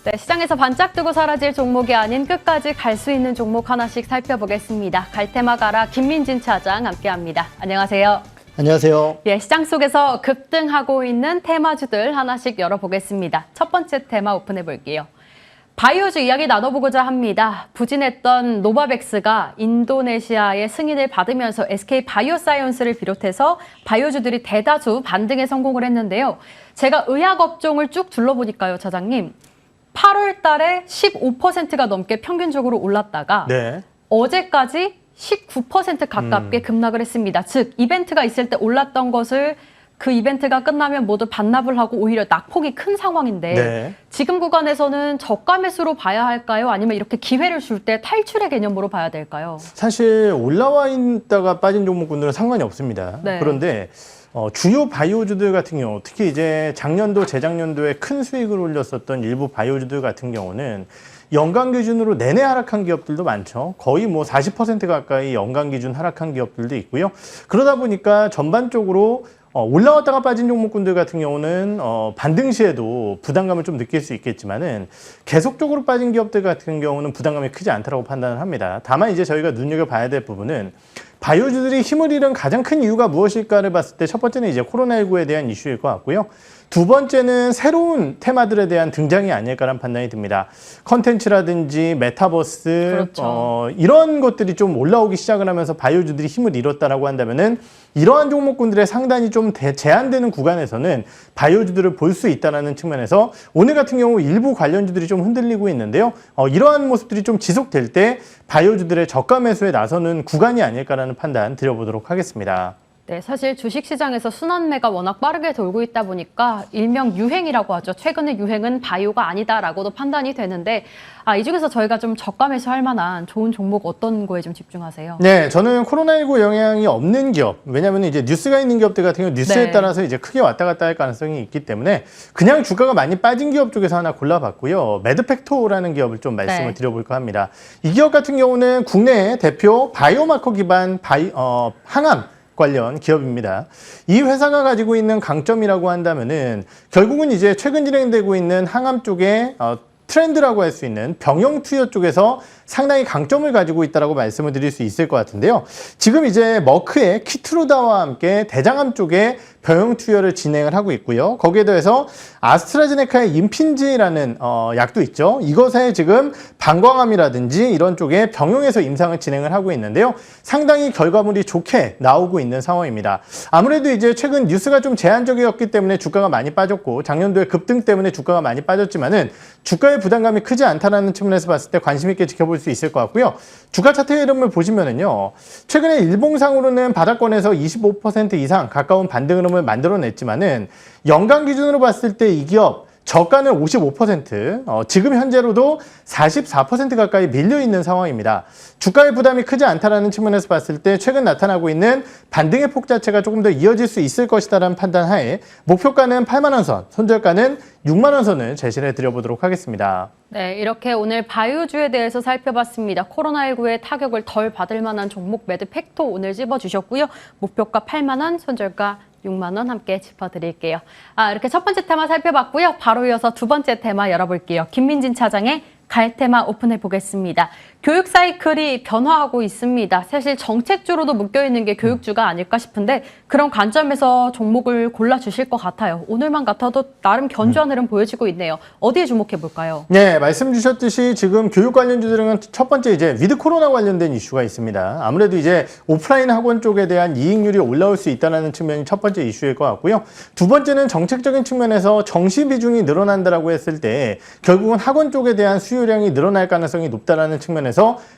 네, 시장에서 반짝 뜨고 사라질 종목이 아닌 끝까지 갈 수 있는 종목 하나씩 살펴보겠습니다. 갈테마 가라 김민진 차장 함께합니다. 안녕하세요. 안녕하세요. 예, 시장 속에서 급등하고 있는 테마주들 하나씩 열어보겠습니다. 첫 번째 테마 오픈해 볼게요. 바이오주 이야기 나눠보고자 합니다. 부진했던 노바백스가 인도네시아의 승인을 받으면서 SK 바이오사이언스를 비롯해서 바이오주들이 대다수 반등에 성공을 했는데요. 제가 의학 업종을 쭉 둘러보니까요, 차장님. 8월 달에 15%가 넘게 평균적으로 올랐다가 네. 어제까지 19% 가깝게 급락을 했습니다. 즉, 이벤트가 있을 때 올랐던 것을 그 이벤트가 끝나면 모두 반납을 하고 오히려 낙폭이 큰 상황인데 네. 지금 구간에서는 저가 매수로 봐야 할까요? 아니면 이렇게 기회를 줄 때 탈출의 개념으로 봐야 될까요? 사실 올라와 있다가 빠진 종목군들은 상관이 없습니다. 네. 그런데 주요 바이오주들 같은 경우, 특히 이제 작년도, 재작년도에 큰 수익을 올렸었던 일부 바이오주들 같은 경우는 연간 기준으로 내내 하락한 기업들도 많죠. 거의 뭐 40% 가까이 연간 기준 하락한 기업들도 있고요. 그러다 보니까 전반적으로 올라왔다가 빠진 종목군들 같은 경우는 반등 시에도 부담감을 좀 느낄 수 있겠지만은 계속적으로 빠진 기업들 같은 경우는 부담감이 크지 않다고 판단을 합니다. 다만 이제 저희가 눈여겨봐야 될 부분은 바이오주들이 힘을 잃은 가장 큰 이유가 무엇일까를 봤을 때 첫 번째는 이제 코로나19에 대한 이슈일 것 같고요. 두 번째는 새로운 테마들에 대한 등장이 아닐까라는 판단이 듭니다. 컨텐츠라든지 메타버스, 그렇죠. 이런 것들이 좀 올라오기 시작을 하면서 바이오주들이 힘을 잃었다라고 한다면은 이러한 종목군들의 상단이 좀 제한되는 구간에서는 바이오주들을 볼 수 있다는 측면에서 오늘 같은 경우 일부 관련주들이 좀 흔들리고 있는데요. 이러한 모습들이 좀 지속될 때 바이오주들의 저가 매수에 나서는 구간이 아닐까라는 판단 드려보도록 하겠습니다. 네, 사실 주식시장에서 순환매가 워낙 빠르게 돌고 있다 보니까 일명 유행이라고 하죠. 최근의 유행은 바이오가 아니다라고도 판단이 되는데 이 중에서 저희가 좀 저가 매수할 만한 좋은 종목 어떤 거에 좀 집중하세요? 네, 저는 코로나19 영향이 없는 기업, 왜냐하면 이제 뉴스가 있는 기업들 같은 경우 뉴스에 네. 따라서 이제 크게 왔다 갔다 할 가능성이 있기 때문에 그냥 주가가 많이 빠진 기업 쪽에서 하나 골라봤고요. 매드팩토라는 기업을 좀 말씀을 네. 드려볼까 합니다. 이 기업 같은 경우는 국내 대표 바이오마커 기반 항암 관련 기업입니다. 이 회사가 가지고 있는 강점이라고 한다면은 결국은 이제 최근 진행되고 있는 항암 쪽에 트렌드라고 할 수 있는 병용 투여 쪽에서 상당히 강점을 가지고 있다라고 말씀을 드릴 수 있을 것 같은데요. 지금 이제 머크의 키트루다와 함께 대장암 쪽에 병용 투여를 진행을 하고 있고요. 거기에 더해서 아스트라제네카의 임핀지라는 약도 있죠. 이것에 지금 방광암이라든지 이런 쪽에 병용에서 임상을 진행을 하고 있는데요. 상당히 결과물이 좋게 나오고 있는 상황입니다. 아무래도 이제 최근 뉴스가 좀 제한적이었기 때문에 주가가 많이 빠졌고 작년도에 급등 때문에 주가가 많이 빠졌지만은 주가의 부담감이 크지 않다는 측면에서 봤을 때 관심 있게 지켜볼 수 있을 것 같고요. 주가 차트 흐름을 보시면은요. 최근에 일봉상으로는 바닥권에서 25% 이상 가까운 반등 흐름을 만들어냈지만은 연간 기준으로 봤을 때 이 기업 저가는 55%, 지금 현재로도 44% 가까이 밀려있는 상황입니다. 주가의 부담이 크지 않다는 측면에서 봤을 때 최근 나타나고 있는 반등의 폭 자체가 조금 더 이어질 수 있을 것이다라는 판단 하에 목표가는 8만 원 선, 손절가는 6만 원 선을 제시를 해드려보도록 하겠습니다. 네, 이렇게 오늘 바이오주에 대해서 살펴봤습니다. 코로나19의 타격을 덜 받을 만한 종목 매드팩토 오늘 찝어주셨고요. 목표가 8만 원, 손절가 6만 원 함께 짚어드릴게요. 이렇게 첫 번째 테마 살펴봤고요. 바로 이어서 두 번째 테마 열어볼게요. 김민진 차장의 갈테마 오픈해 보겠습니다. 교육 사이클이 변화하고 있습니다. 사실 정책주로도 묶여있는 게 교육주가 아닐까 싶은데 그런 관점에서 종목을 골라주실 것 같아요. 오늘만 같아도 나름 견조한 흐름 보여지고 있네요. 어디에 주목해 볼까요? 네, 말씀 주셨듯이 지금 교육 관련주들은 첫 번째 이제 위드 코로나 관련된 이슈가 있습니다. 아무래도 이제 오프라인 학원 쪽에 대한 이익률이 올라올 수 있다는 측면이 첫 번째 이슈일 것 같고요. 두 번째는 정책적인 측면에서 정시 비중이 늘어난다라고 했을 때 결국은 학원 쪽에 대한 수요량이 늘어날 가능성이 높다라는 측면에서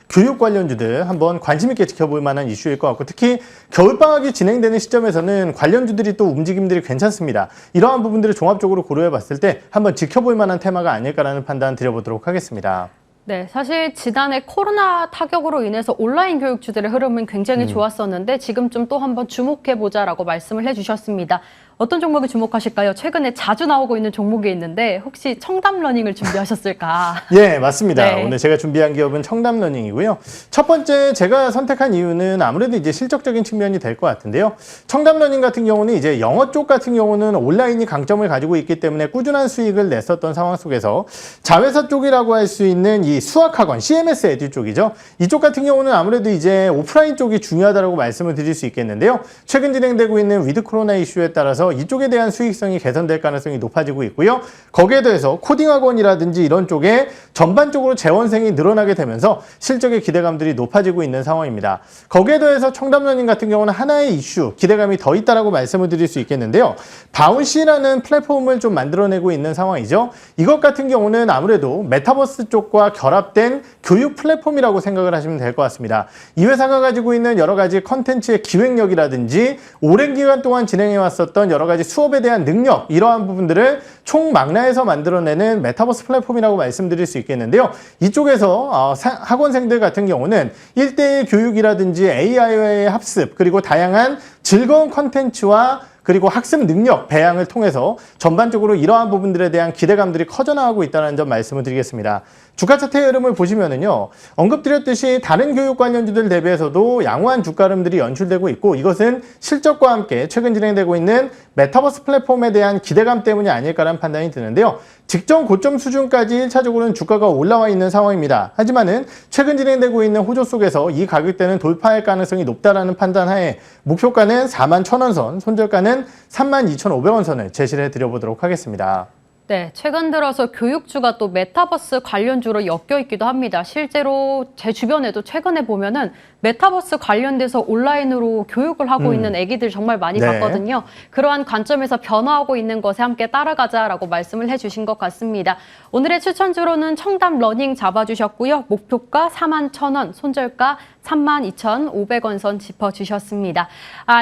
교육 관련주들 한번 관심 있게 지켜볼 만한 이슈일 것 같고 특히 겨울방학이 진행되는 시점에서는 관련주들이 또 움직임들이 괜찮습니다. 이러한 부분들을 종합적으로 고려해 봤을 때 한번 지켜볼 만한 테마가 아닐까라는 판단 드려보도록 하겠습니다. 네, 사실 지난해 코로나 타격으로 인해서 온라인 교육주들의 흐름은 굉장히 좋았었는데 지금 좀 또 한번 주목해보자라고 말씀을 해주셨습니다. 어떤 종목에 주목하실까요? 최근에 자주 나오고 있는 종목이 있는데 혹시 청담러닝을 준비하셨을까? 예, 맞습니다. 네. 오늘 제가 준비한 기업은 청담러닝이고요. 첫 번째 제가 선택한 이유는 아무래도 이제 실적적인 측면이 될 것 같은데요. 청담러닝 같은 경우는 이제 영어 쪽 같은 경우는 온라인이 강점을 가지고 있기 때문에 꾸준한 수익을 냈었던 상황 속에서 자회사 쪽이라고 할 수 있는 이 수학학원, CMS 에듀 쪽이죠. 이쪽 같은 경우는 아무래도 이제 오프라인 쪽이 중요하다고 말씀을 드릴 수 있겠는데요. 최근 진행되고 있는 위드 코로나 이슈에 따라서 이쪽에 대한 수익성이 개선될 가능성이 높아지고 있고요. 거기에 더해서 코딩 학원이라든지 이런 쪽에 전반적으로 재원생이 늘어나게 되면서 실적의 기대감들이 높아지고 있는 상황입니다. 거기에 더해서 청담러닝 같은 경우는 하나의 이슈, 기대감이 더 있다라고 말씀을 드릴 수 있겠는데요. 바운시라는 플랫폼을 좀 만들어내고 있는 상황이죠. 이것 같은 경우는 아무래도 메타버스 쪽과 결합된 교육 플랫폼이라고 생각을 하시면 될 것 같습니다. 이 회사가 가지고 있는 여러 가지 컨텐츠의 기획력이라든지 오랜 기간 동안 진행해왔었던 여러 가지 수업에 대한 능력, 이러한 부분들을 총망라해서 만들어내는 메타버스 플랫폼이라고 말씀드릴 수 있겠는데요. 이쪽에서 학원생들 같은 경우는 1:1 교육이라든지 AI와의 합습, 그리고 다양한 즐거운 컨텐츠와 그리고 학습 능력 배양을 통해서 전반적으로 이러한 부분들에 대한 기대감들이 커져나가고 있다는 점 말씀을 드리겠습니다. 주가 차트의 흐름을 보시면은요, 언급드렸듯이 다른 교육 관련주들 대비해서도 양호한 주가 흐름들이 연출되고 있고, 이것은 실적과 함께 최근 진행되고 있는 메타버스 플랫폼에 대한 기대감 때문이 아닐까라는 판단이 드는데요. 직전 고점 수준까지 1차적으로는 주가가 올라와 있는 상황입니다. 하지만은 최근 진행되고 있는 호조 속에서 이 가격대는 돌파할 가능성이 높다라는 판단하에 목표가는 41,000원 선, 손절가는 32,500원 선을 제시를 해드려보도록 하겠습니다. 네, 최근 들어서 교육주가 또 메타버스 관련주로 엮여 있기도 합니다. 실제로 제 주변에도 최근에 보면은 메타버스 관련돼서 온라인으로 교육을 하고 있는 애기들 정말 많이 네. 봤거든요. 그러한 관점에서 변화하고 있는 것에 함께 따라가자라고 말씀을 해주신 것 같습니다. 오늘의 추천주로는 청담러닝 잡아주셨고요. 목표가 41,000원, 손절가 32,500원 선 짚어주셨습니다.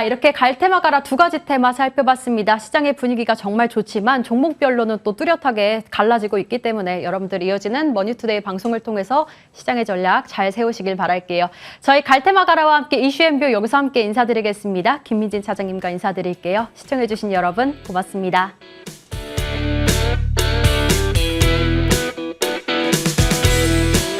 이렇게 갈 테마 가라 두 가지 테마 살펴봤습니다. 시장의 분위기가 정말 좋지만 종목별로는 또 뚜렷하게 갈라지고 있기 때문에 여러분들 이어지는 머니투데이 방송을 통해서 시장의 전략 잘 세우시길 바랄게요. 저희 갈 테마 가라와 함께 이슈앤뷰 여기서 함께 인사드리겠습니다. 김민진 차장님과 인사드릴게요. 시청해주신 여러분 고맙습니다.